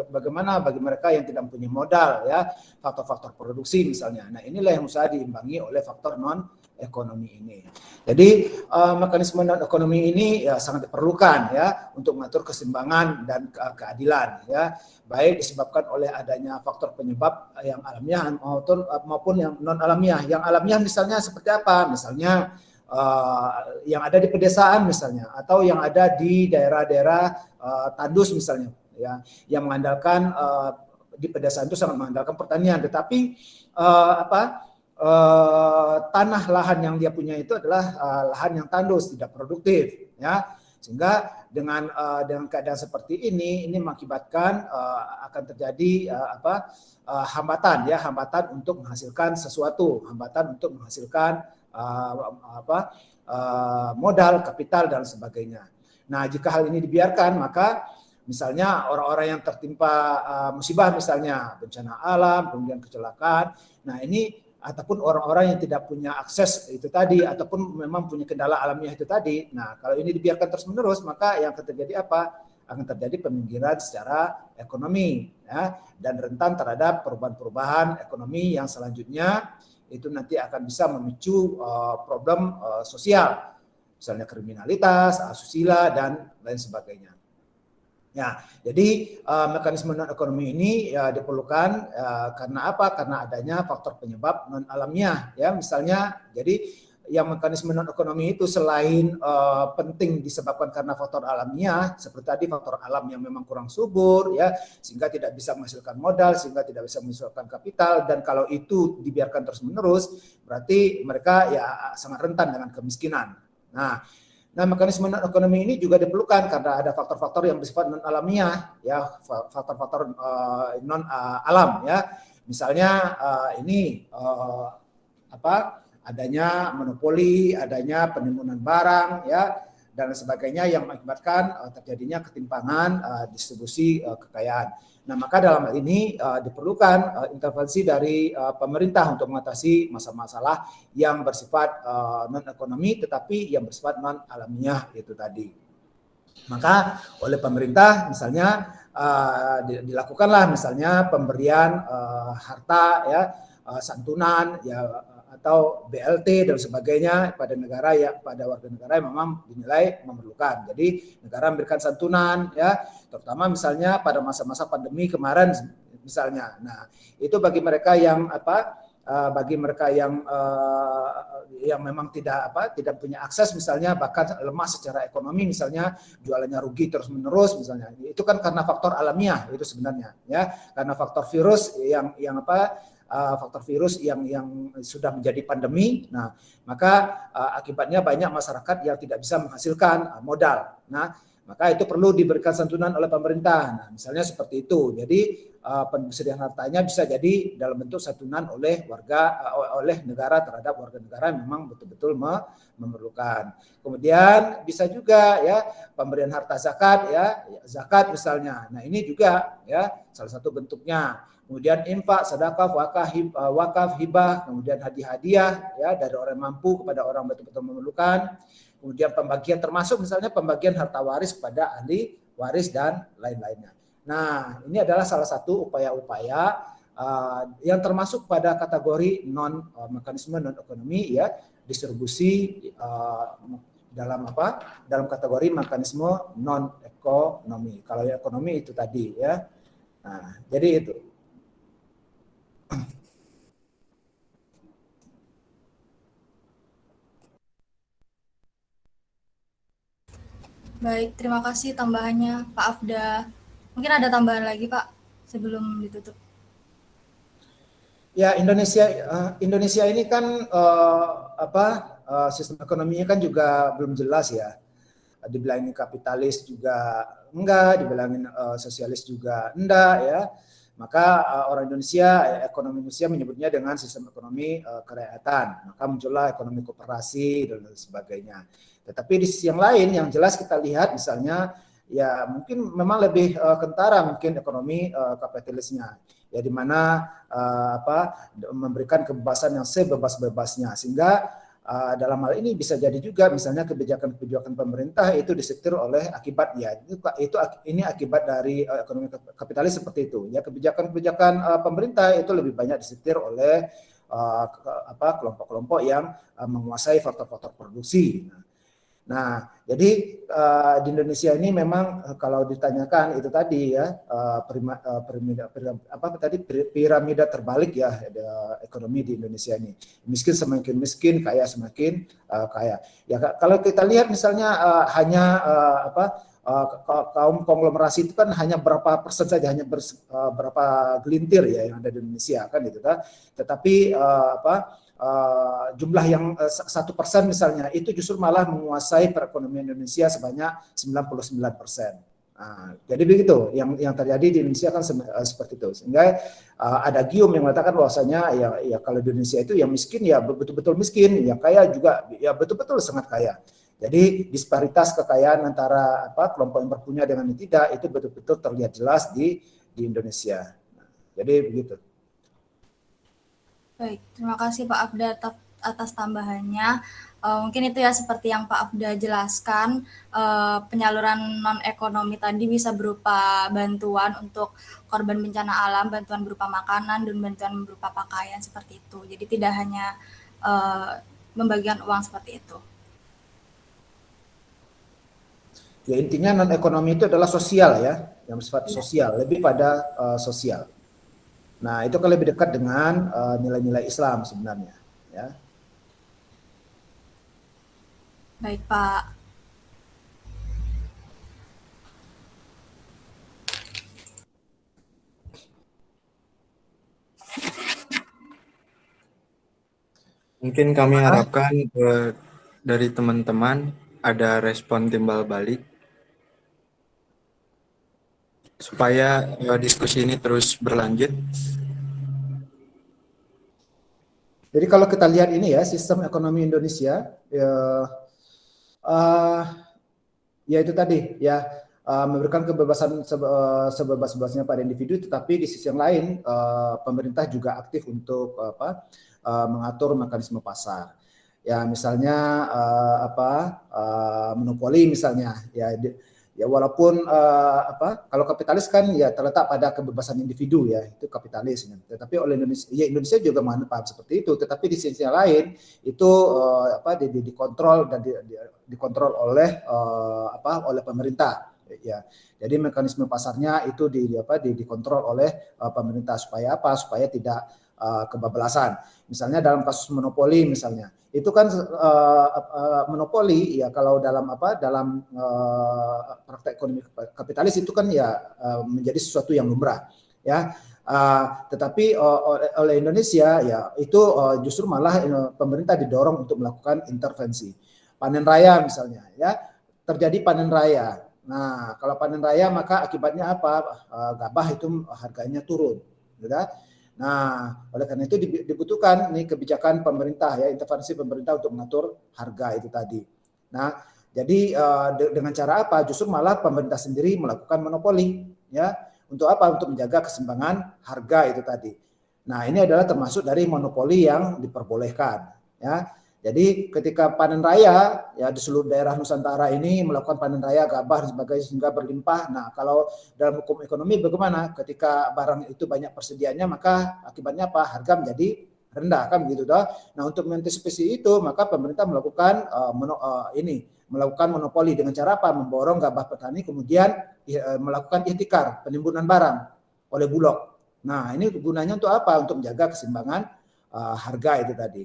bagaimana bagi mereka yang tidak mempunyai modal, ya, faktor-faktor produksi misalnya. Nah, inilah yang usaha diimbangi oleh faktor non ekonomi ini. Jadi mekanisme non ekonomi ini ya sangat diperlukan, ya, untuk mengatur keseimbangan dan keadilan, ya, baik disebabkan oleh adanya faktor penyebab yang alamiah maupun yang non alamiah. Yang alamiah misalnya seperti apa? Misalnya yang ada di pedesaan misalnya, atau yang ada di daerah-daerah tandus misalnya, ya, yang mengandalkan di pedesaan itu sangat mengandalkan pertanian, tetapi tanah lahan yang dia punya itu adalah lahan yang tandus, tidak produktif, ya, sehingga dengan keadaan seperti ini mengakibatkan akan terjadi hambatan, ya, hambatan untuk menghasilkan sesuatu, hambatan untuk menghasilkan modal, kapital dan sebagainya. Nah, jika hal ini dibiarkan, maka misalnya orang-orang yang tertimpa musibah, misalnya bencana alam, kemudian kecelakaan, nah ini, ataupun orang-orang yang tidak punya akses itu tadi, ataupun memang punya kendala alamiah itu tadi. Nah, kalau ini dibiarkan terus-menerus, maka yang akan terjadi apa? Akan terjadi peminggiran secara ekonomi, ya, dan rentan terhadap perubahan-perubahan ekonomi yang selanjutnya itu nanti akan bisa memicu problem sosial, misalnya kriminalitas, asusila dan lain sebagainya. Ya, jadi mekanisme non ekonomi ini ya diperlukan karena apa? Karena adanya faktor penyebab non alamiah, ya, misalnya. Jadi yang mekanisme non ekonomi itu selain penting disebabkan karena faktor alamiah, seperti tadi faktor alam yang memang kurang subur, ya, sehingga tidak bisa menghasilkan modal, sehingga tidak bisa menghasilkan kapital, dan kalau itu dibiarkan terus menerus berarti mereka ya sangat rentan dengan kemiskinan. Nah, mekanisme non ekonomi ini juga diperlukan karena ada faktor-faktor yang bersifat non alamiah, ya, faktor-faktor non alam, ya, misalnya adanya monopoli, adanya penimbunan barang, ya, dan sebagainya yang mengakibatkan terjadinya ketimpangan distribusi kekayaan. Nah, maka dalam hal ini diperlukan intervensi dari pemerintah untuk mengatasi masalah-masalah yang bersifat non ekonomi tetapi yang bersifat non alamiah itu tadi. Maka oleh pemerintah misalnya dilakukanlah misalnya pemberian harta ya, santunan ya atau BLT dan sebagainya pada negara ya, pada warga negara yang memang dinilai memerlukan. Jadi negara memberikan santunan ya, terutama misalnya pada masa-masa pandemi kemarin misalnya. Nah, itu bagi mereka yang bagi mereka yang memang tidak punya akses misalnya, bahkan lemah secara ekonomi misalnya, jualannya rugi terus menerus misalnya, itu kan karena faktor alamiah itu sebenarnya ya, karena faktor virus faktor virus yang sudah menjadi pandemi. Nah, maka akibatnya banyak masyarakat yang tidak bisa menghasilkan modal. Nah, maka itu perlu diberikan santunan oleh pemerintah. Nah, misalnya seperti itu. Jadi pemberian hartanya bisa jadi dalam bentuk santunan oleh negara terhadap warga negara yang memang betul-betul memerlukan. Kemudian bisa juga ya pemberian harta zakat ya, zakat misalnya. Nah, ini juga ya salah satu bentuknya. Kemudian infak, sedekah, wakaf, hibah, kemudian hadiah ya dari orang mampu kepada orang betul-betul memerlukan. Kemudian pembagian termasuk misalnya pembagian harta waris kepada ahli waris dan lain-lainnya. Nah, ini adalah salah satu upaya-upaya yang termasuk pada kategori mekanisme non ekonomi ya, distribusi dalam kategori mekanisme non ekonomi. Kalau ekonomi itu tadi ya. Nah, jadi itu. Baik, terima kasih tambahannya Pak Afda. Mungkin ada tambahan lagi Pak sebelum ditutup. Ya, Indonesia ini kan sistem ekonominya kan juga belum jelas ya. Dibilangin kapitalis juga enggak, dibilangin sosialis juga enggak ya. Maka orang Indonesia, ekonomi Indonesia menyebutnya dengan sistem ekonomi kerakyatan. Maka muncullah ekonomi koperasi dan sebagainya. Tetapi di sisi yang lain yang jelas kita lihat misalnya ya mungkin memang lebih kentara mungkin ekonomi kapitalisnya. Ya di mana memberikan kebebasan yang sebebas-bebasnya sehingga dalam hal ini bisa jadi juga misalnya kebijakan-kebijakan pemerintah itu disetir oleh ini akibat dari ekonomi kapitalis seperti itu ya, kebijakan-kebijakan pemerintah itu lebih banyak disetir oleh kelompok-kelompok yang menguasai faktor-faktor produksi. Nah, jadi di Indonesia ini memang kalau ditanyakan itu tadi ya piramida terbalik ya ekonomi di Indonesia ini. Miskin semakin miskin, kaya semakin kaya. Ya kalau kita lihat misalnya kaum konglomerasi itu kan hanya berapa persen saja, hanya berapa gelintir ya yang ada di Indonesia kan gitu kan. Tetapi jumlah yang 1% misalnya itu justru malah menguasai perekonomian Indonesia sebanyak 99%. Nah, jadi begitu yang terjadi di Indonesia kan seperti itu. Sehingga ada gium yang mengatakan bahwasanya ya kalau di Indonesia itu yang miskin ya betul-betul miskin, yang kaya juga ya betul-betul sangat kaya. Jadi disparitas kekayaan antara kelompok yang berpunya dengan yang tidak itu betul-betul terlihat jelas di Indonesia. Nah, jadi begitu. Baik, terima kasih Pak Afda atas tambahannya. Mungkin itu ya seperti yang Pak Afda jelaskan, penyaluran non-ekonomi tadi bisa berupa bantuan untuk korban bencana alam, bantuan berupa makanan, dan bantuan berupa pakaian seperti itu. Jadi tidak hanya membagikan uang seperti itu. Ya intinya non-ekonomi itu adalah sosial ya, yang bersifat sosial, lebih pada sosial. Nah, itu kan lebih dekat dengan nilai-nilai Islam sebenarnya, ya. Baik, Pak. Mungkin kami harapkan dari teman-teman ada respon timbal balik supaya diskusi ini terus berlanjut. Jadi kalau kita lihat ini ya, sistem ekonomi Indonesia, ya itu tadi ya, memberikan kebebasan sebebas-bebasnya pada individu, tetapi di sisi yang lain pemerintah juga aktif untuk mengatur mekanisme pasar. Ya misalnya monopoli misalnya ya walaupun kalau kapitalis kan ya terletak pada kebebasan individu ya, itu kapitalis. Tetapi oleh Indonesia juga paham seperti itu, tetapi di sisi yang lain itu dikontrol dan dikontrol oleh oleh pemerintah ya. Jadi mekanisme pasarnya itu dikontrol oleh pemerintah supaya tidak kebablasan. Misalnya dalam kasus monopoli misalnya, itu kan monopoli ya kalau dalam praktek ekonomi kapitalis itu kan ya menjadi sesuatu yang lumrah ya. Tetapi oleh Indonesia ya itu justru malah pemerintah didorong untuk melakukan intervensi. Panen raya misalnya ya, terjadi panen raya. Nah, kalau panen raya maka akibatnya apa? Gabah itu harganya turun, gitu. Nah, oleh karena itu dibutuhkan nih kebijakan pemerintah ya, intervensi pemerintah untuk mengatur harga itu tadi. Nah, jadi dengan cara apa? Justru malah pemerintah sendiri melakukan monopoli ya. Untuk apa? Untuk menjaga keseimbangan harga itu tadi. Nah, ini adalah termasuk dari monopoli yang diperbolehkan ya. Jadi ketika panen raya ya di seluruh daerah Nusantara ini melakukan panen raya gabah dan sebagainya sehingga berlimpah. Nah, kalau dalam hukum ekonomi bagaimana? Ketika barang itu banyak persediaannya maka akibatnya apa? Harga menjadi rendah kan begitu toh. Nah, untuk mengantisipasi itu maka pemerintah melakukan melakukan monopoli dengan cara apa? Memborong gabah petani kemudian melakukan ihtikar, penimbunan barang oleh Bulog. Nah, ini gunanya untuk apa? Untuk menjaga keseimbangan harga itu tadi.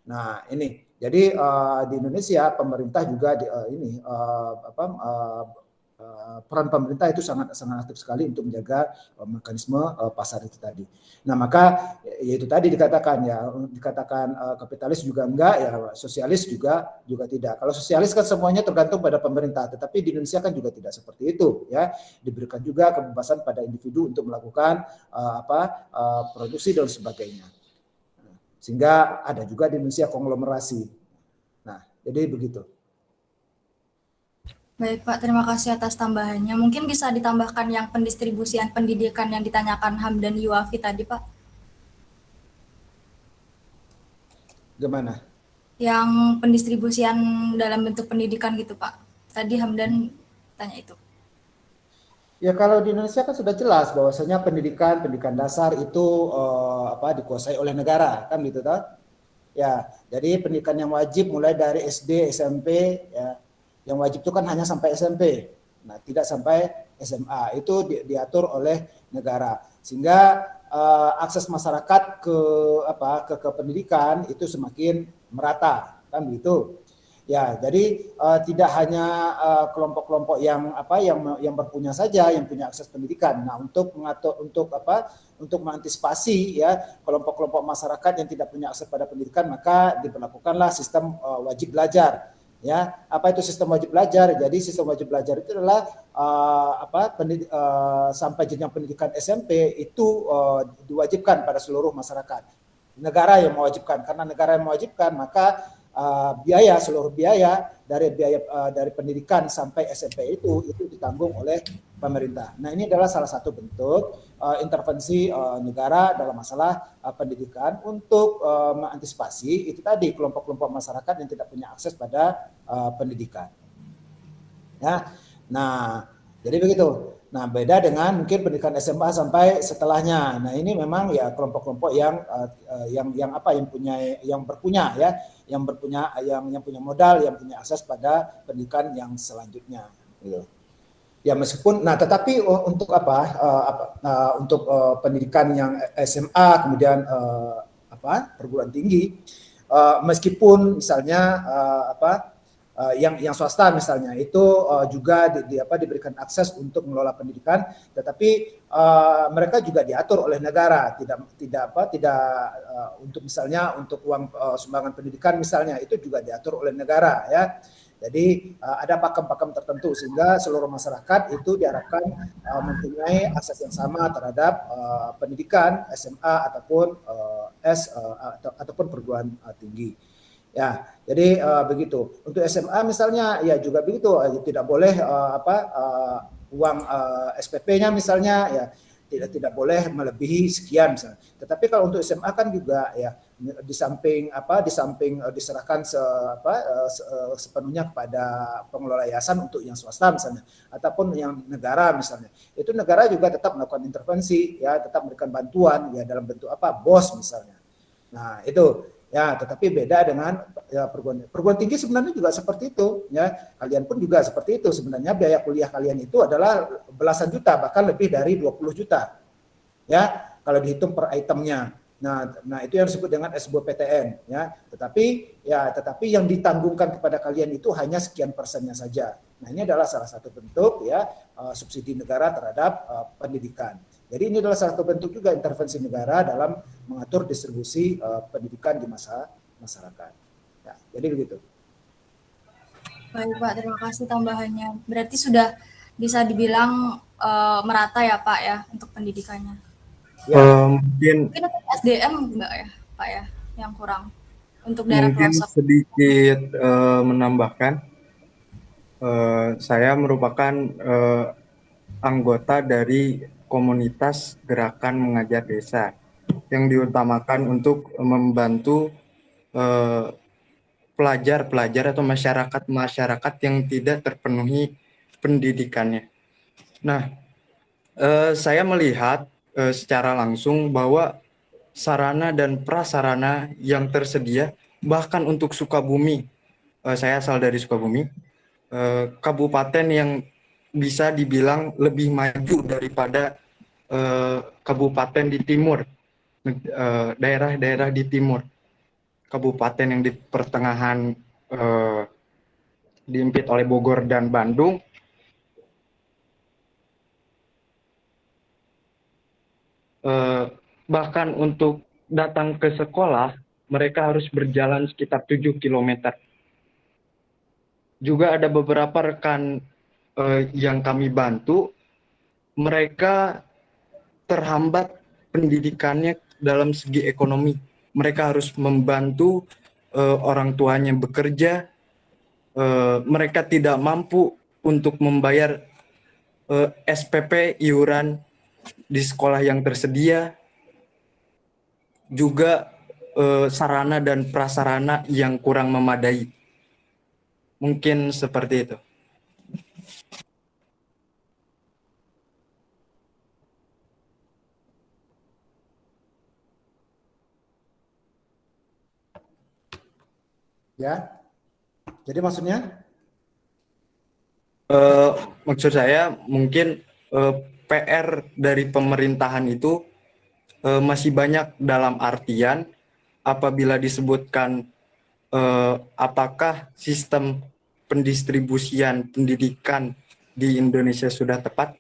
Nah, ini jadi di Indonesia pemerintah juga peran pemerintah itu sangat aktif sekali untuk menjaga mekanisme pasar itu tadi. Nah, maka yaitu tadi dikatakan kapitalis juga enggak ya, sosialis juga tidak. Kalau sosialis kan semuanya tergantung pada pemerintah, tetapi di Indonesia kan juga tidak seperti itu ya. Diberikan juga kebebasan pada individu untuk melakukan produksi dan sebagainya. Sehingga ada juga di Indonesia konglomerasi. Nah, jadi begitu. Baik Pak, terima kasih atas tambahannya. Mungkin bisa ditambahkan yang pendistribusian pendidikan yang ditanyakan Hamdan Yuafi tadi Pak. Gimana? Yang pendistribusian dalam bentuk pendidikan gitu Pak. Tadi Hamdan tanya itu. Ya kalau di Indonesia kan sudah jelas bahwasanya pendidikan dasar itu dikuasai oleh negara kan gitu toh. Ya, jadi pendidikan yang wajib mulai dari SD, SMP ya. Yang wajib itu kan hanya sampai SMP. Nah, tidak sampai SMA. Itu diatur oleh negara. Sehingga akses masyarakat ke pendidikan itu semakin merata kan begitu. Ya, jadi tidak hanya kelompok-kelompok yang berpunya saja yang punya akses pendidikan. Nah, untuk mengantisipasi ya kelompok-kelompok masyarakat yang tidak punya akses pada pendidikan, maka diberlakukanlah sistem wajib belajar. Ya, apa itu sistem wajib belajar? Jadi sistem wajib belajar itu adalah sampai jenjang pendidikan SMP itu diwajibkan pada seluruh masyarakat. Negara yang mewajibkan, karena negara yang mewajibkan maka seluruh biaya dari pendidikan sampai SMP itu ditanggung oleh pemerintah. Nah, ini adalah salah satu bentuk intervensi negara dalam masalah pendidikan untuk mengantisipasi itu tadi kelompok-kelompok masyarakat yang tidak punya akses pada pendidikan. Ya, nah jadi begitu. Nah, beda dengan mungkin pendidikan SMA sampai setelahnya. Nah, ini memang ya kelompok-kelompok yang punya modal, yang punya akses pada pendidikan yang selanjutnya. Gitu. Ya meskipun, tetapi untuk untuk pendidikan yang SMA kemudian perguruan tinggi, meskipun misalnya yang swasta misalnya itu juga diberikan akses untuk mengelola pendidikan, tetapi mereka juga diatur oleh negara, tidak untuk misalnya untuk uang sumbangan pendidikan misalnya itu juga diatur oleh negara ya. Jadi ada pakem-pakem tertentu sehingga seluruh masyarakat itu diharapkan mempunyai akses yang sama terhadap pendidikan SMA ataupun ataupun perguruan tinggi. Ya, jadi begitu. Untuk SMA misalnya ya juga begitu, tidak boleh uang SPP-nya misalnya ya tidak boleh melebihi sekian misalnya. Tetapi kalau untuk SMA kan juga ya di samping diserahkan sepenuhnya kepada pengelola yayasan untuk yang swasta misalnya ataupun yang negara misalnya. Itu negara juga tetap melakukan intervensi ya, tetap memberikan bantuan ya dalam bentuk apa? BOS misalnya. Nah, itu ya, tetapi beda dengan ya, perguruan tinggi sebenarnya juga seperti itu ya. Kalian pun juga seperti itu sebenarnya, biaya kuliah kalian itu adalah belasan juta bahkan lebih dari 20 juta. Ya, kalau dihitung per itemnya. Nah itu yang disebut dengan SBPTN ya. Tetapi yang ditanggungkan kepada kalian itu hanya sekian persennya saja. Nah, ini adalah salah satu bentuk ya subsidi negara terhadap pendidikan. Jadi ini adalah salah satu bentuk juga intervensi negara dalam mengatur distribusi pendidikan di masyarakat. Ya, jadi begitu. Baik Pak, terima kasih tambahannya. Berarti sudah bisa dibilang merata ya Pak ya untuk pendidikannya. Ya. Mungkin SDM enggak ya Pak ya yang kurang untuk daerah pelosok. Sedikit menambahkan, saya merupakan anggota dari komunitas Gerakan Mengajar Desa yang diutamakan untuk membantu pelajar-pelajar atau masyarakat yang tidak terpenuhi pendidikannya. Nah, saya melihat secara langsung bahwa sarana dan prasarana yang tersedia bahkan untuk Sukabumi, saya asal dari Sukabumi, kabupaten yang bisa dibilang lebih maju daripada kabupaten di timur, daerah-daerah di timur, kabupaten yang di pertengahan diimpit oleh Bogor dan Bandung. Bahkan untuk datang ke sekolah, mereka harus berjalan sekitar 7 km. Juga ada beberapa rekan yang kami bantu, mereka terhambat pendidikannya dalam segi ekonomi. Mereka harus membantu orang tuanya bekerja, mereka tidak mampu untuk membayar SPP iuran di sekolah yang tersedia, juga sarana dan prasarana yang kurang memadai. Mungkin seperti itu. Ya, jadi maksudnya? Maksud saya mungkin PR dari pemerintahan itu masih banyak dalam artian apabila disebutkan apakah sistem pendistribusian pendidikan di Indonesia sudah tepat,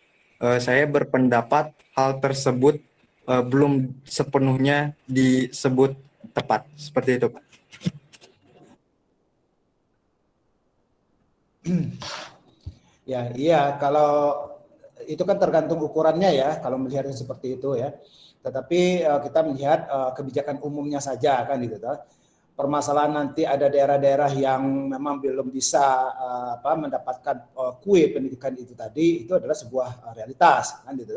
saya berpendapat hal tersebut belum sepenuhnya disebut tepat. Seperti itu, Pak. Ya, iya, kalau itu kan tergantung ukurannya ya, kalau melihatnya seperti itu ya. Tetapi kita melihat kebijakan umumnya saja kan gitu. Permasalahan nanti ada daerah-daerah yang memang belum bisa mendapatkan kue pendidikan itu tadi, itu adalah sebuah realitas kan gitu.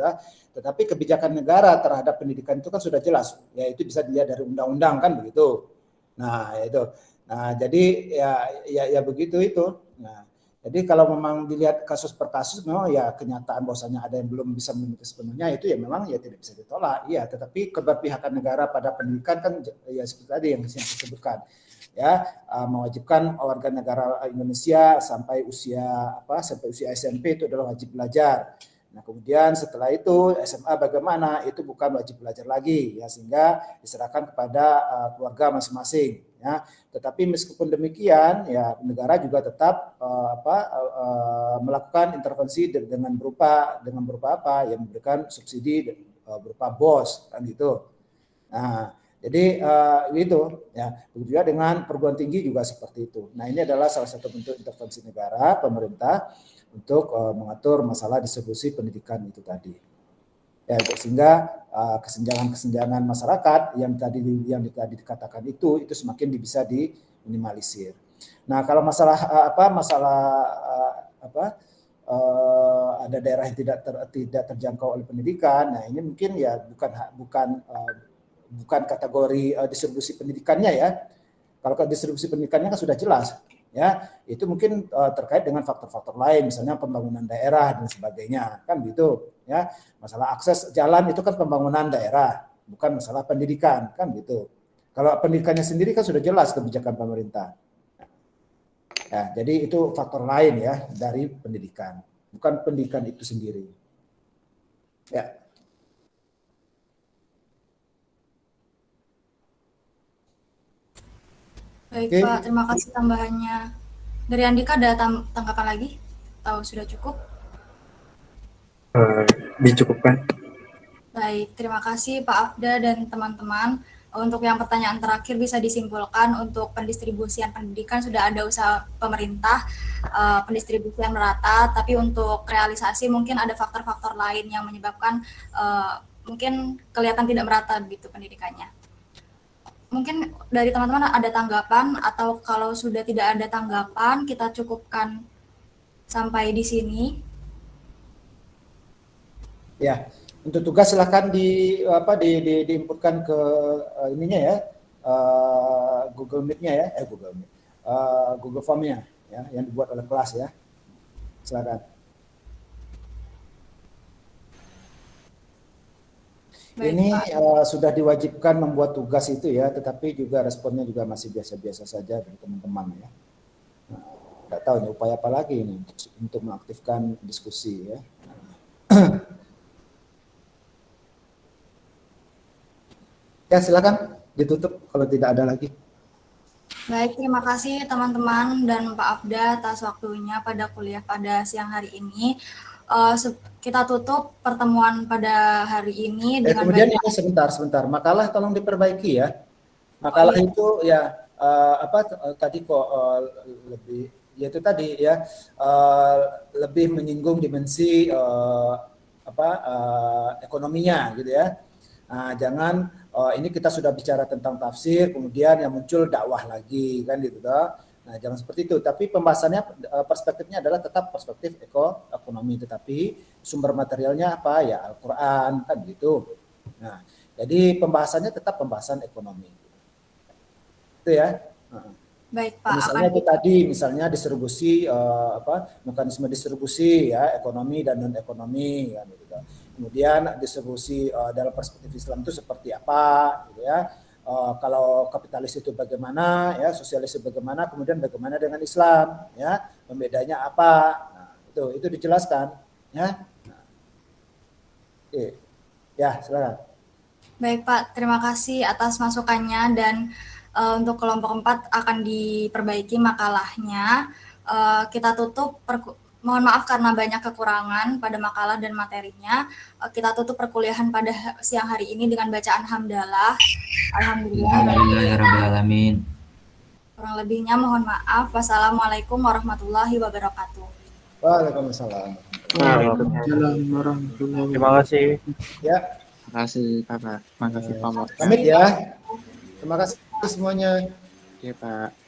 Tetapi kebijakan negara terhadap pendidikan itu kan sudah jelas, ya itu bisa dilihat dari undang-undang kan begitu. Nah, itu. Nah, jadi ya begitu itu. Nah, jadi kalau memang dilihat kasus per kasus, memang ya kenyataan bahwasanya ada yang belum bisa memenuhi sepenuhnya itu ya memang ya tidak bisa ditolak. Iya, tetapi keberpihakan negara pada pendidikan kan ya seperti tadi yang saya sebutkan. Ya, mewajibkan warga negara Indonesia sampai usia SMP itu adalah wajib belajar. Nah, kemudian setelah itu SMA bagaimana? Itu bukan wajib belajar lagi ya, sehingga diserahkan kepada keluarga masing-masing ya. Tetapi meskipun demikian ya negara juga tetap melakukan intervensi dengan berupa apa? Yang memberikan subsidi berupa BOS kan gitu. Nah, jadi itu ya. Begitu juga dengan perguruan tinggi juga seperti itu. Nah, ini adalah salah satu bentuk intervensi negara pemerintah untuk mengatur masalah distribusi pendidikan itu tadi. Ya, sehingga kesenjangan masyarakat yang tadi dikatakan itu semakin bisa diminimalisir. Nah, kalau masalah ada daerah yang tidak terjangkau oleh pendidikan. Nah, ini mungkin ya bukan kategori distribusi pendidikannya ya. Kalau distribusi pendidikannya kan sudah jelas ya, itu mungkin terkait dengan faktor-faktor lain, misalnya pembangunan daerah dan sebagainya, kan gitu ya. Masalah akses jalan itu kan pembangunan daerah, bukan masalah pendidikan, kan gitu. Kalau pendidikannya sendiri kan sudah jelas kebijakan pemerintah. Ya, jadi itu faktor lain ya dari pendidikan, bukan pendidikan itu sendiri. Ya. Baik, Oke. Pak. Terima kasih tambahannya. Dari Andika ada tanggapan lagi? Atau sudah cukup? Dicukupkan. Baik, terima kasih Pak Afda dan teman-teman. Untuk yang pertanyaan terakhir bisa disimpulkan untuk pendistribusian pendidikan sudah ada usaha pemerintah, pendistribusian merata, tapi untuk realisasi mungkin ada faktor-faktor lain yang menyebabkan mungkin kelihatan tidak merata begitu pendidikannya. Mungkin dari teman-teman ada tanggapan, atau kalau sudah tidak ada tanggapan kita cukupkan sampai di sini. Ya, untuk tugas silakan diinputkan ke ininya ya, Google Meet-nya ya, Google Form-nya ya, yang dibuat oleh kelas ya. Silakan. Baik, Ini Pak. sudah diwajibkan membuat tugas itu ya, tetapi juga responnya juga masih biasa-biasa saja dari teman-teman ya. Nah, nggak tahu nih upaya apa lagi ini untuk mengaktifkan diskusi ya. Ya, silakan ditutup kalau tidak ada lagi. Baik, terima kasih teman-teman dan Pak Afda atas waktunya pada kuliah pada siang hari ini. Kita tutup pertemuan pada hari ini dengan Kemudian ini sebentar. Makalah tolong diperbaiki ya. Makalah itu ya tadi kok lebih yaitu tadi ya lebih menyinggung dimensi ekonominya gitu ya. Nah, jangan ini kita sudah bicara tentang tafsir, kemudian yang muncul dakwah lagi kan gitu toh. Nah, jangan seperti itu. Tapi pembahasannya perspektifnya adalah tetap perspektif ekonomi, tetapi sumber materialnya apa ya Al-Qur'an kan gitu. Nah, jadi pembahasannya tetap pembahasan ekonomi. Itu ya. Baik, Pak. Misalnya itu tadi, misalnya distribusi mekanisme distribusi ya ekonomi dan non ekonomi kan gitu. Kemudian distribusi dalam perspektif Islam itu seperti apa gitu ya. Kalau kapitalis itu bagaimana ya, sosialis itu bagaimana, kemudian bagaimana dengan Islam ya, pembedanya apa. Nah, itu dijelaskan ya. Nah, oke. Ya, silakan. Baik, Pak. Terima kasih atas masukannya, dan untuk kelompok 4 akan diperbaiki makalahnya. Kita tutup, mohon maaf karena banyak kekurangan pada makalah dan materinya. Kita tutup perkuliahan pada siang hari ini dengan bacaan hamdalah. Alhamdulillahirrahmanirrahim. Kurang lebihnya mohon maaf. Wassalamualaikum warahmatullahi wabarakatuh. Waalaikumsalam. Waalaikumsalam warahmatullahi Terima kasih. Ya. Terima kasih Kakak. Terima kasih Pak. Pamit ya. Terima kasih semuanya. Oke Pak.